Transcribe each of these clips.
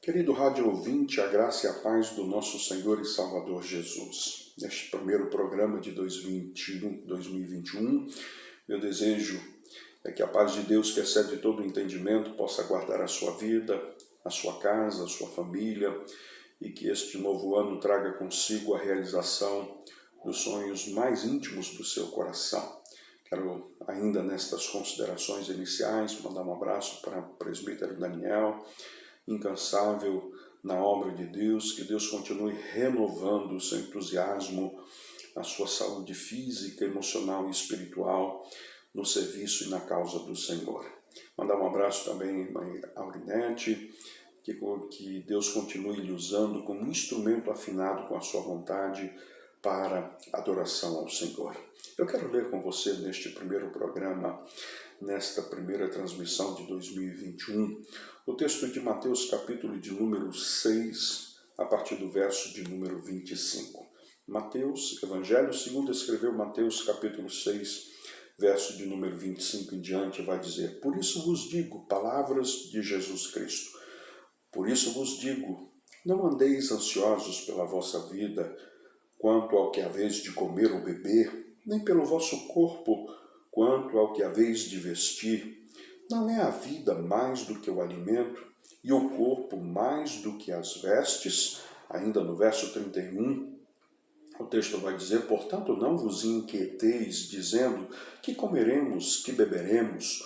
Querido rádio ouvinte, a graça e a paz do nosso Senhor e Salvador Jesus. Neste primeiro programa de 2021, meu desejo é que a paz de Deus, que excede todo o entendimento, possa guardar a sua vida, a sua casa, a sua família, e que este novo ano traga consigo a realização dos sonhos mais íntimos do seu coração. Quero, ainda nestas considerações iniciais, mandar um abraço para o presbítero Daniel, incansável na obra de Deus, que Deus continue renovando o seu entusiasmo, a sua saúde física, emocional e espiritual no serviço e na causa do Senhor. Mandar um abraço também à Aurinete, que Deus continue lhe usando como instrumento afinado com a sua vontade para adoração ao Senhor. Eu quero ler com você neste primeiro programa, nesta primeira transmissão de 2021, o texto de Mateus, capítulo de número 6, a partir do verso de número 25. Mateus, Evangelho segundo escreveu Mateus, capítulo 6, verso de número 25 em diante, vai dizer: Por isso vos digo, palavras de Jesus Cristo, por isso vos digo, não andeis ansiosos pela vossa vida, quanto ao que haveis de comer ou beber, nem pelo vosso corpo, quanto ao que haveis de vestir. Não é a vida mais do que o alimento, e o corpo mais do que as vestes? Ainda no verso 31, o texto vai dizer: Portanto, não vos inquieteis, dizendo, que comeremos, que beberemos,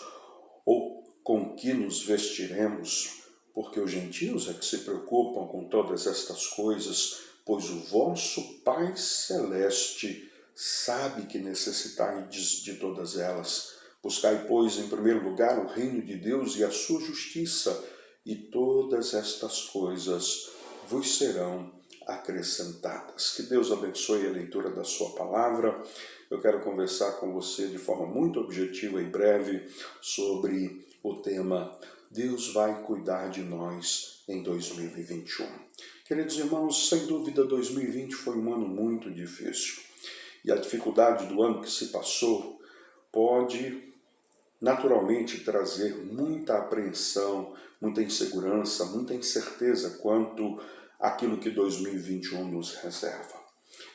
ou com que nos vestiremos? Porque os gentios é que se preocupam com todas estas coisas, pois o vosso Pai Celeste sabe que necessitais de todas elas. Buscai, pois, em primeiro lugar o reino de Deus e a sua justiça, e todas estas coisas vos serão acrescentadas. Que Deus abençoe a leitura da sua palavra. Eu quero conversar com você de forma muito objetiva e breve sobre o tema Deus vai cuidar de nós em 2021. Queridos irmãos, sem dúvida 2020 foi um ano muito difícil. E a dificuldade do ano que se passou pode naturalmente trazer muita apreensão, muita insegurança, muita incerteza quanto àquilo que 2021 nos reserva.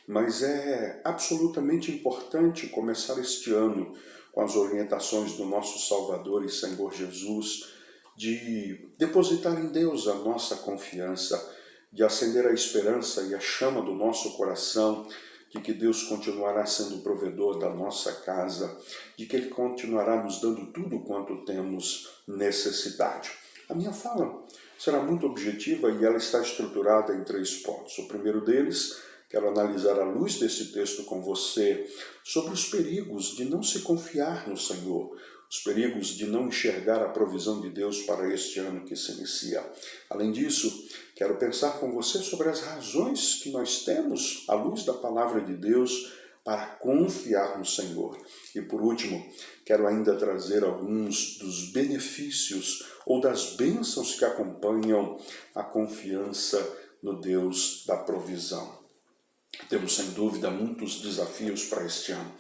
Mas é absolutamente importante começar este ano com as orientações do nosso Salvador e Senhor Jesus, de depositar em Deus a nossa confiança, de acender a esperança e a chama do nosso coração, de que Deus continuará sendo o provedor da nossa casa, de que Ele continuará nos dando tudo quanto temos necessidade. A minha fala será muito objetiva e ela está estruturada em 3 pontos. O primeiro deles, quero analisar à luz desse texto com você sobre os perigos de não se confiar no Senhor, os perigos de não enxergar a provisão de Deus para este ano que se inicia. Além disso, quero pensar com você sobre as razões que nós temos, à luz da palavra de Deus, para confiar no Senhor. E por último, quero ainda trazer alguns dos benefícios ou das bênçãos que acompanham a confiança no Deus da provisão. Temos sem dúvida muitos desafios para este ano.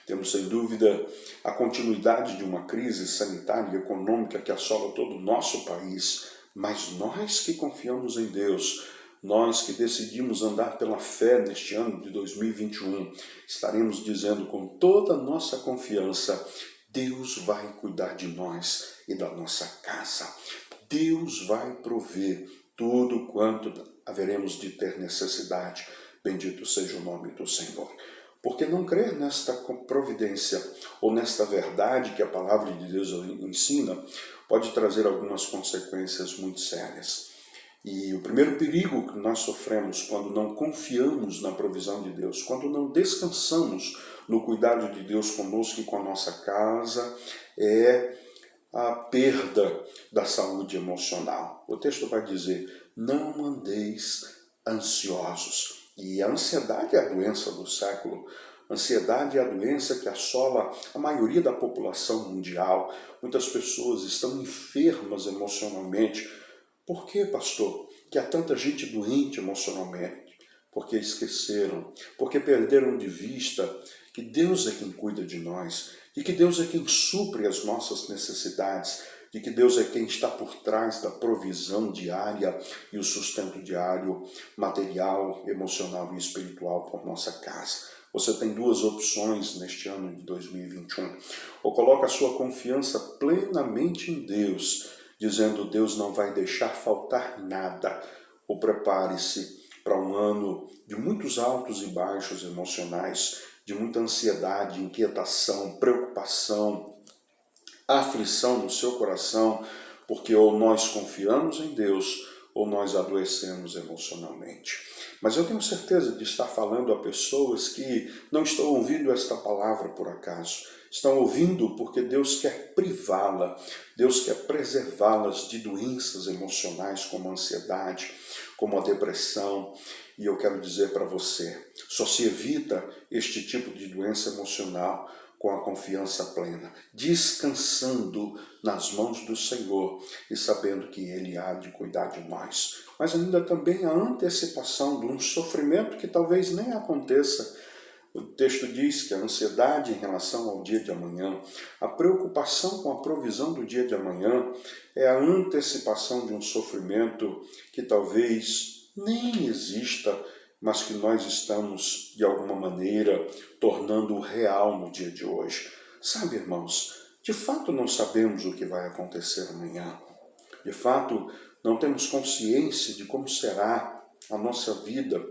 Temos sem dúvida a continuidade de uma crise sanitária e econômica que assola todo o nosso país, mas nós que confiamos em Deus, nós que decidimos andar pela fé neste ano de 2021, estaremos dizendo com toda a nossa confiança: Deus vai cuidar de nós e da nossa casa. Deus vai prover tudo quanto haveremos de ter necessidade. Bendito seja o nome do Senhor. Porque não crer nesta providência ou nesta verdade que a palavra de Deus ensina pode trazer algumas consequências muito sérias. E o primeiro perigo que nós sofremos quando não confiamos na provisão de Deus, quando não descansamos no cuidado de Deus conosco e com a nossa casa, é a perda da saúde emocional. O texto vai dizer: não andeis ansiosos. E a ansiedade é a doença do século. A ansiedade é a doença que assola a maioria da população mundial. Muitas pessoas estão enfermas emocionalmente. Por que, pastor, que há tanta gente doente emocionalmente? Porque esqueceram, porque perderam de vista que Deus é quem cuida de nós e que Deus é quem supre as nossas necessidades, de que Deus é quem está por trás da provisão diária e o sustento diário, material, emocional e espiritual por nossa casa. Você tem duas opções neste ano de 2021. Ou coloca a sua confiança plenamente em Deus, dizendo: Deus não vai deixar faltar nada. Ou prepare-se para um ano de muitos altos e baixos emocionais, de muita ansiedade, inquietação, preocupação, aflição no seu coração, porque ou nós confiamos em Deus ou nós adoecemos emocionalmente. Mas eu tenho certeza de estar falando a pessoas que não estão ouvindo esta palavra por acaso. Estão ouvindo porque Deus quer privá-la, Deus quer preservá-las de doenças emocionais como a ansiedade, como a depressão. E eu quero dizer para você, só se evita este tipo de doença emocional com a confiança plena, descansando nas mãos do Senhor e sabendo que Ele há de cuidar de nós. Mas ainda também a antecipação de um sofrimento que talvez nem aconteça. O texto diz que a ansiedade em relação ao dia de amanhã, a preocupação com a provisão do dia de amanhã, é a antecipação de um sofrimento que talvez nem exista, mas que nós estamos, de alguma maneira, tornando real no dia de hoje. Sabe, irmãos, de fato não sabemos o que vai acontecer amanhã. De fato, não temos consciência de como será a nossa vida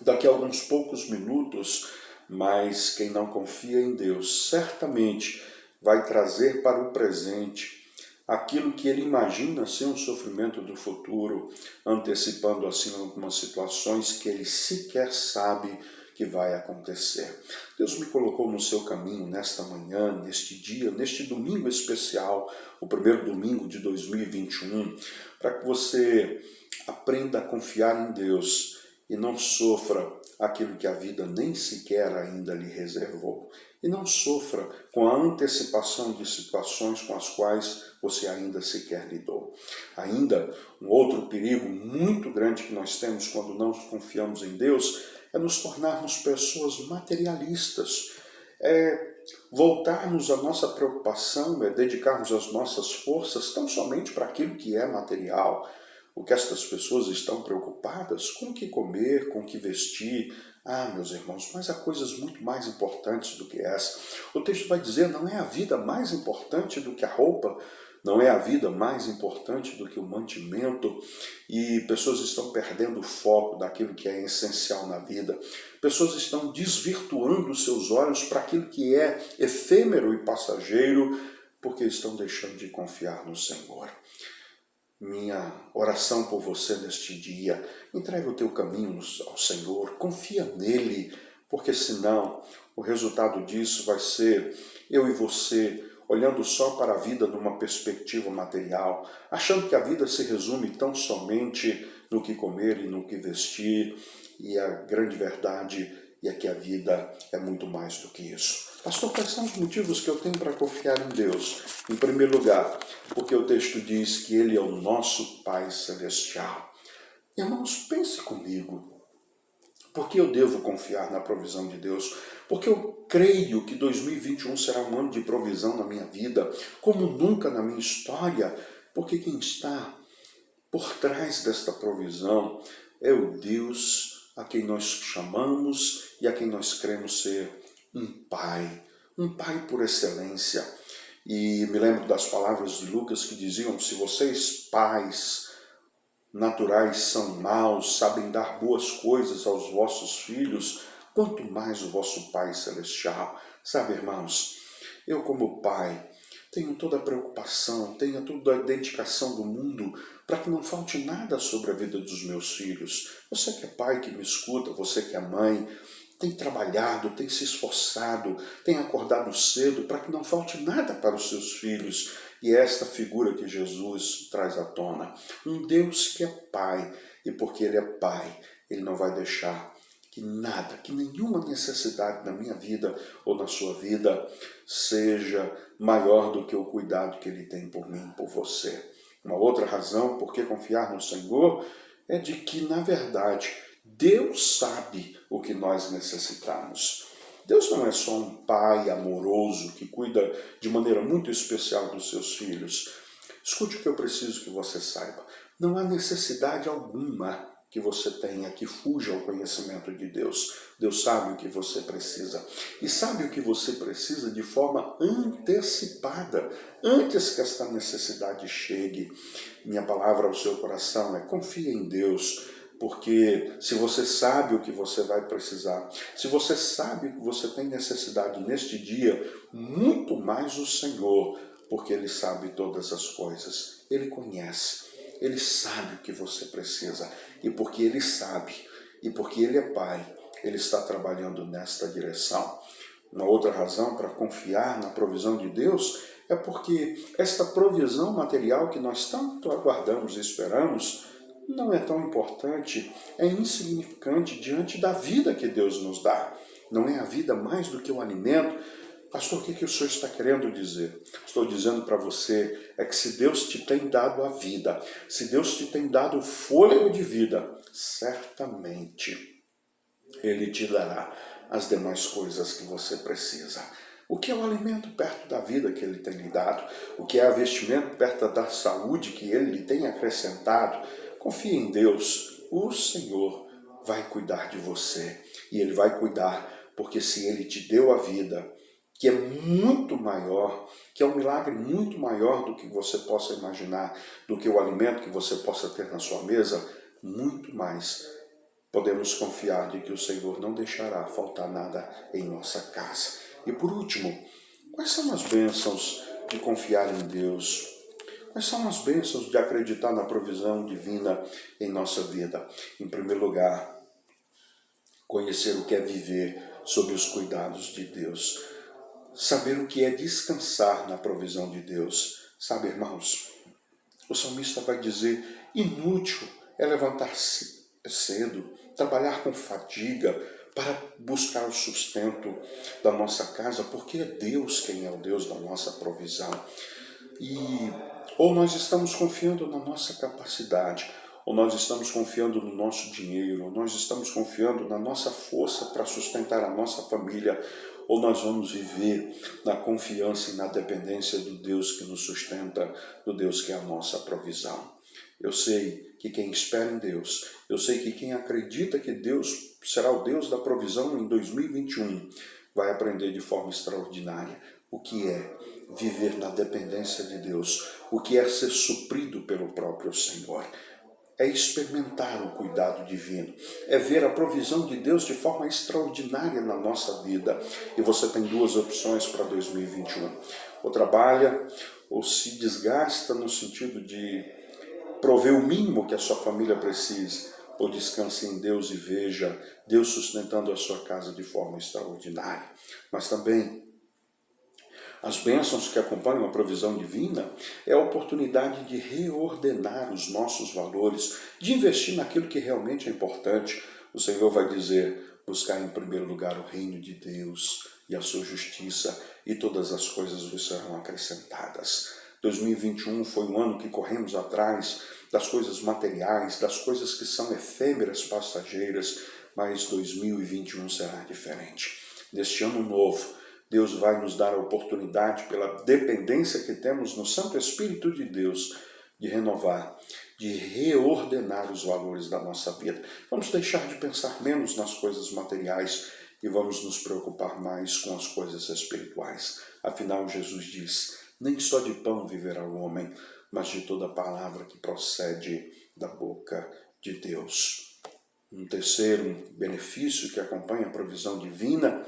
daqui a alguns poucos minutos, mas quem não confia em Deus certamente vai trazer para o presente aquilo que ele imagina ser um sofrimento do futuro, antecipando assim algumas situações que ele sequer sabe que vai acontecer. Deus me colocou no seu caminho nesta manhã, neste dia, neste domingo especial, o primeiro domingo de 2021, para que você aprenda a confiar em Deus e não sofra aquilo que a vida nem sequer ainda lhe reservou. E não sofra com a antecipação de situações com as quais você ainda sequer lidou. Ainda, um outro perigo muito grande que nós temos quando não confiamos em Deus é nos tornarmos pessoas materialistas. Voltarmos a nossa preocupação, dedicarmos as nossas forças tão somente para aquilo que é material. O que estas pessoas estão preocupadas com o que comer, com o que vestir. Meus irmãos, mas há coisas muito mais importantes do que essa. O texto vai dizer, não é a vida mais importante do que a roupa, não é a vida mais importante do que o mantimento, e pessoas estão perdendo o foco daquilo que é essencial na vida. Pessoas estão desvirtuando seus olhos para aquilo que é efêmero e passageiro, porque estão deixando de confiar no Senhor. Minha oração por você neste dia, entrega o teu caminho ao Senhor, confia nele, porque senão o resultado disso vai ser eu e você olhando só para a vida numa perspectiva material, achando que a vida se resume tão somente no que comer e no que vestir, e a grande verdade é que a vida é muito mais do que isso. Pastor, quais são os motivos que eu tenho para confiar em Deus? Em primeiro lugar, porque o texto diz que Ele é o nosso Pai Celestial. Irmãos, pense comigo. Por que eu devo confiar na provisão de Deus? Porque eu creio que 2021 será um ano de provisão na minha vida, como nunca na minha história. Porque quem está por trás desta provisão é o Deus a quem nós chamamos e a quem nós cremos ser um Pai por excelência. E me lembro das palavras de Lucas que diziam, se vocês pais naturais são maus, sabem dar boas coisas aos vossos filhos, quanto mais o vosso Pai Celestial. Sabe, irmãos, eu como pai tenho toda a preocupação, tenho toda a dedicação do mundo para que não falte nada sobre a vida dos meus filhos. Você que é pai que me escuta, você que é mãe, tem trabalhado, tem se esforçado, tem acordado cedo para que não falte nada para os seus filhos. E é esta figura que Jesus traz à tona. Um Deus que é Pai, e porque Ele é Pai, Ele não vai deixar que nada, que nenhuma necessidade na minha vida ou na sua vida seja maior do que o cuidado que Ele tem por mim, por você. Uma outra razão por que confiar no Senhor é de que, na verdade, Deus sabe o que nós necessitamos. Deus não é só um pai amoroso que cuida de maneira muito especial dos seus filhos. Escute o que eu preciso que você saiba. Não há necessidade alguma que você tenha que fuja ao conhecimento de Deus. Deus sabe o que você precisa. E sabe o que você precisa de forma antecipada, antes que esta necessidade chegue. Minha palavra ao seu coração é: confie em Deus. Porque se você sabe o que você vai precisar, se você sabe que você tem necessidade neste dia, muito mais o Senhor, porque Ele sabe todas as coisas, Ele conhece, Ele sabe o que você precisa, e porque Ele sabe, e porque Ele é Pai, Ele está trabalhando nesta direção. Uma outra razão para confiar na provisão de Deus é porque esta provisão material que nós tanto aguardamos e esperamos não é tão importante, é insignificante diante da vida que Deus nos dá. Não é a vida mais do que o alimento? Pastor, o que o senhor está querendo dizer? Estou dizendo para você é que se Deus te tem dado a vida, se Deus te tem dado o fôlego de vida, certamente Ele te dará as demais coisas que você precisa. O que é o alimento perto da vida que Ele tem lhe dado? O que é o vestimento perto da saúde que Ele lhe tem acrescentado? Confie em Deus, o Senhor vai cuidar de você. E Ele vai cuidar, porque se Ele te deu a vida, que é muito maior, que é um milagre muito maior do que você possa imaginar, do que o alimento que você possa ter na sua mesa, muito mais podemos confiar de que o Senhor não deixará faltar nada em nossa casa. E por último, quais são as bênçãos de confiar em Deus? Quais são as bênçãos de acreditar na provisão divina em nossa vida? Em primeiro lugar, conhecer o que é viver sob os cuidados de Deus. Saber o que é descansar na provisão de Deus. Sabe, irmãos, o salmista vai dizer: inútil é levantar-se cedo, trabalhar com fadiga para buscar o sustento da nossa casa, porque é Deus quem é o Deus da nossa provisão. Ou nós estamos confiando na nossa capacidade, ou nós estamos confiando no nosso dinheiro, ou nós estamos confiando na nossa força para sustentar a nossa família, ou nós vamos viver na confiança e na dependência do Deus que nos sustenta, do Deus que é a nossa provisão. Eu sei que quem espera em Deus, eu sei que quem acredita que Deus será o Deus da provisão em 2021, vai aprender de forma extraordinária o que é viver na dependência de Deus, o que é ser suprido pelo próprio Senhor. É experimentar o cuidado divino, é ver a provisão de Deus de forma extraordinária na nossa vida. E você tem duas opções para 2021. Ou trabalha, ou se desgasta no sentido de prover o mínimo que a sua família precisa, ou descanse em Deus e veja Deus sustentando a sua casa de forma extraordinária. Mas também as bênçãos que acompanham a provisão divina é a oportunidade de reordenar os nossos valores, de investir naquilo que realmente é importante. O Senhor vai dizer: buscar em primeiro lugar o reino de Deus e a sua justiça, e todas as coisas vos serão acrescentadas. 2021 foi um ano que corremos atrás das coisas materiais, das coisas que são efêmeras, passageiras, mas 2021 será diferente. Neste ano novo, Deus vai nos dar a oportunidade, pela dependência que temos no Santo Espírito de Deus, de renovar, de reordenar os valores da nossa vida. Vamos deixar de pensar menos nas coisas materiais e vamos nos preocupar mais com as coisas espirituais. Afinal, Jesus diz: nem só de pão viverá o homem, mas de toda palavra que procede da boca de Deus. Um terceiro benefício que acompanha a provisão divina: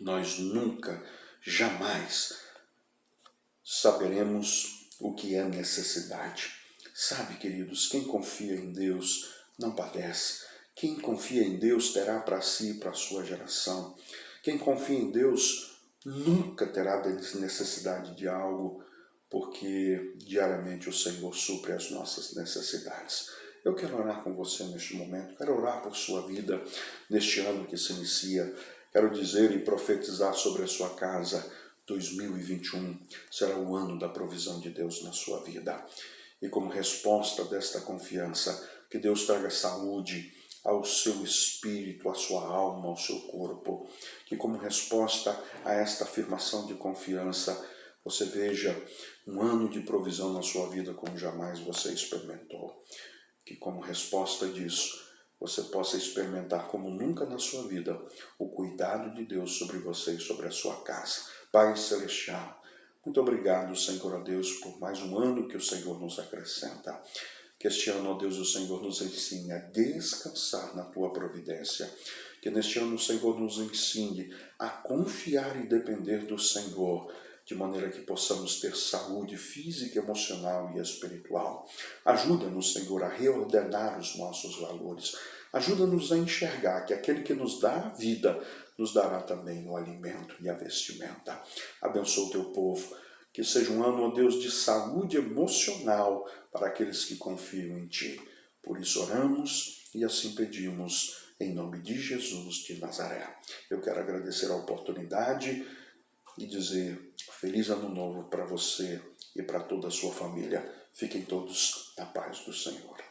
nós nunca, jamais saberemos o que é necessidade. Sabe, queridos, quem confia em Deus não padece. Quem confia em Deus terá para si e para a sua geração. Quem confia em Deus nunca terá necessidade de algo, porque diariamente o Senhor supre as nossas necessidades. Eu quero orar com você neste momento, quero orar por sua vida neste ano que se inicia. Quero dizer e profetizar sobre a sua casa: 2021 será o ano da provisão de Deus na sua vida. E como resposta desta confiança, que Deus traga saúde ao seu espírito, à sua alma, ao seu corpo. Que como resposta a esta afirmação de confiança, você veja um ano de provisão na sua vida como jamais você experimentou. Que como resposta disso, você possa experimentar como nunca na sua vida o cuidado de Deus sobre você e sobre a sua casa. Pai Celestial, muito obrigado, Senhor, ó Deus, por mais um ano que o Senhor nos acrescenta. Que este ano, ó Deus, o Senhor nos ensine a descansar na Tua providência. Que neste ano o Senhor nos ensine a confiar e depender do Senhor, de maneira que possamos ter saúde física, emocional e espiritual. Ajuda-nos, Senhor, a reordenar os nossos valores. Ajuda-nos a enxergar que aquele que nos dá a vida, nos dará também o alimento e a vestimenta. Abençoa o Teu povo. Que seja um ano, ó Deus, de saúde emocional para aqueles que confiam em Ti. Por isso oramos e assim pedimos, em nome de Jesus de Nazaré. Eu quero agradecer a oportunidade e dizer feliz ano novo para você e para toda a sua família. Fiquem todos na paz do Senhor.